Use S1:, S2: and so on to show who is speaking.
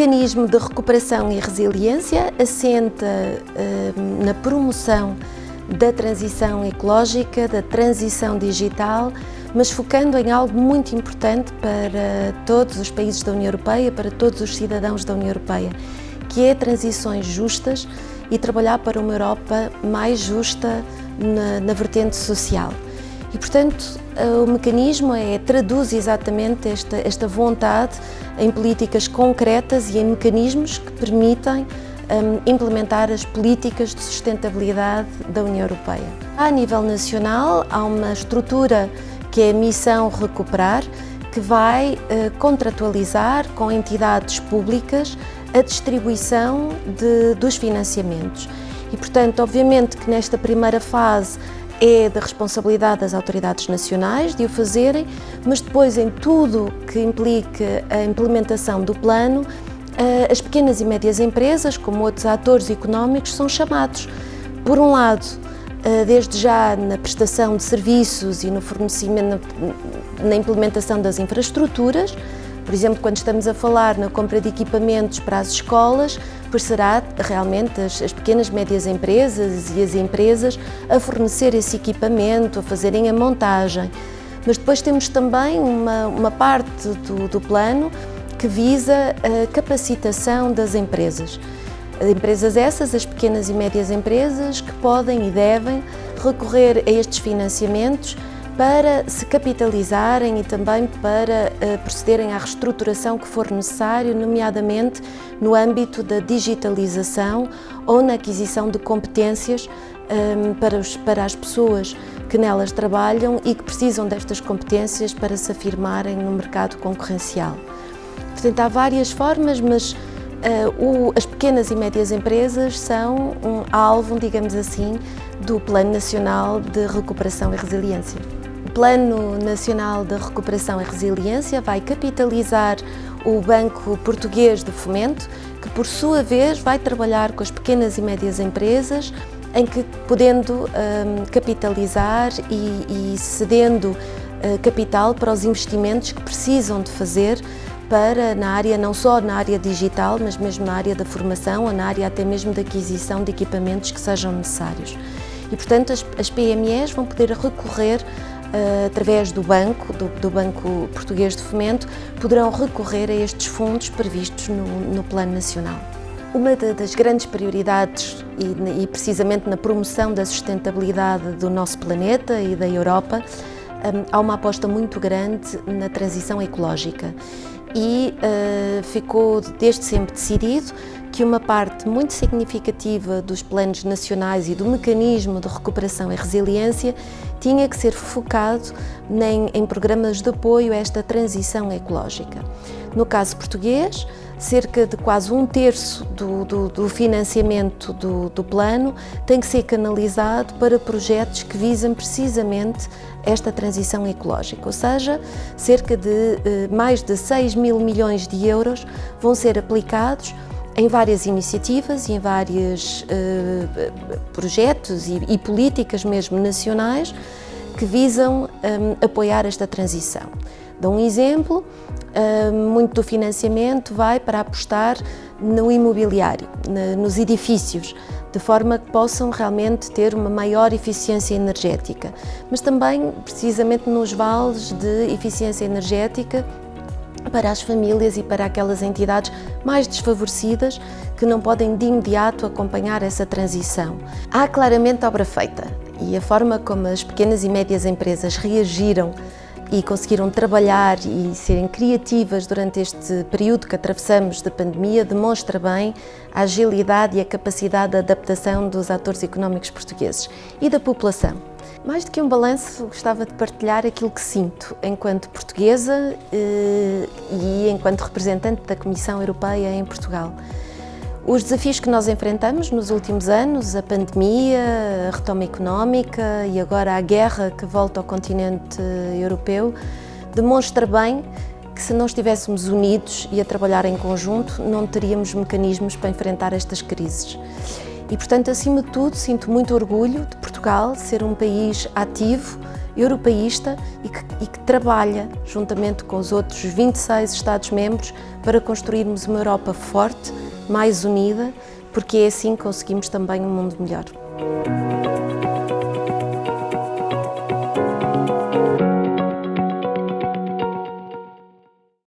S1: mecanismo de recuperação e resiliência assenta na promoção da transição ecológica, da transição digital, mas focando em algo muito importante para todos os países da União Europeia, para todos os cidadãos da União Europeia, que é transições justas e trabalhar para uma Europa mais justa na vertente social. E, portanto, o mecanismo traduz exatamente esta vontade em políticas concretas e em mecanismos que permitem implementar as políticas de sustentabilidade da União Europeia. A nível nacional, há uma estrutura que é a Missão Recuperar, que vai contratualizar com entidades públicas a distribuição dos financiamentos. E, portanto, obviamente que nesta primeira fase é da responsabilidade das autoridades nacionais de o fazerem, mas depois em tudo que implique a implementação do plano, as pequenas e médias empresas, como outros atores económicos, são chamados, por um lado, desde já na prestação de serviços e no fornecimento, na implementação das infraestruturas. Por exemplo, quando estamos a falar na compra de equipamentos para as escolas, pois será realmente as pequenas e médias empresas e as empresas a fornecer esse equipamento, a fazerem a montagem. Mas depois temos também uma parte do plano que visa a capacitação das empresas. Empresas essas, as pequenas e médias empresas, que podem e devem recorrer a estes financiamentos para se capitalizarem e também para procederem à reestruturação que for necessário, nomeadamente no âmbito da digitalização ou na aquisição de competências para as pessoas que nelas trabalham e que precisam destas competências para se afirmarem no mercado concorrencial. Portanto, há várias formas, mas as pequenas e médias empresas são um alvo, digamos assim, do Plano Nacional de Recuperação e Resiliência. O Plano Nacional de Recuperação e Resiliência vai capitalizar o Banco Português de Fomento, que por sua vez vai trabalhar com as pequenas e médias empresas, em que podendo capitalizar e cedendo capital para os investimentos que precisam de fazer na área, não só na área digital, mas mesmo na área da formação ou na área até mesmo da aquisição de equipamentos que sejam necessários. E, portanto, as PMEs vão poder recorrer através do Banco Português de Fomento, poderão recorrer a estes fundos previstos no Plano Nacional. Uma das grandes prioridades, e precisamente na promoção da sustentabilidade do nosso planeta e da Europa, há uma aposta muito grande na transição ecológica e ficou desde sempre decidido que uma parte muito significativa dos planos nacionais e do mecanismo de recuperação e resiliência tinha que ser focado em programas de apoio a esta transição ecológica. No caso português, cerca de quase 1/3 do financiamento do plano tem que ser canalizado para projetos que visam precisamente esta transição ecológica, ou seja, cerca de mais de 6 mil milhões de euros vão ser aplicados em várias iniciativas e em vários projetos e políticas mesmo nacionais que visam apoiar esta transição. Dou um exemplo, muito do financiamento vai para apostar no imobiliário, nos edifícios, de forma que possam realmente ter uma maior eficiência energética, mas também precisamente nos vales de eficiência energética para as famílias e para aquelas entidades mais desfavorecidas que não podem de imediato acompanhar essa transição. Há claramente obra feita e a forma como as pequenas e médias empresas reagiram e conseguiram trabalhar e serem criativas durante este período que atravessamos de pandemia demonstra bem a agilidade e a capacidade de adaptação dos atores económicos portugueses e da população. Mais do que um balanço, gostava de partilhar aquilo que sinto enquanto portuguesa e enquanto representante da Comissão Europeia em Portugal. Os desafios que nós enfrentamos nos últimos anos, a pandemia, a retoma económica e agora a guerra que volta ao continente europeu, demonstra bem que se não estivéssemos unidos e a trabalhar em conjunto, não teríamos mecanismos para enfrentar estas crises. E, portanto, acima de tudo, sinto muito orgulho de Portugal ser um país ativo europeísta e que trabalha juntamente com os outros 26 Estados-membros para construirmos uma Europa forte, mais unida, porque é assim que conseguimos também um mundo melhor.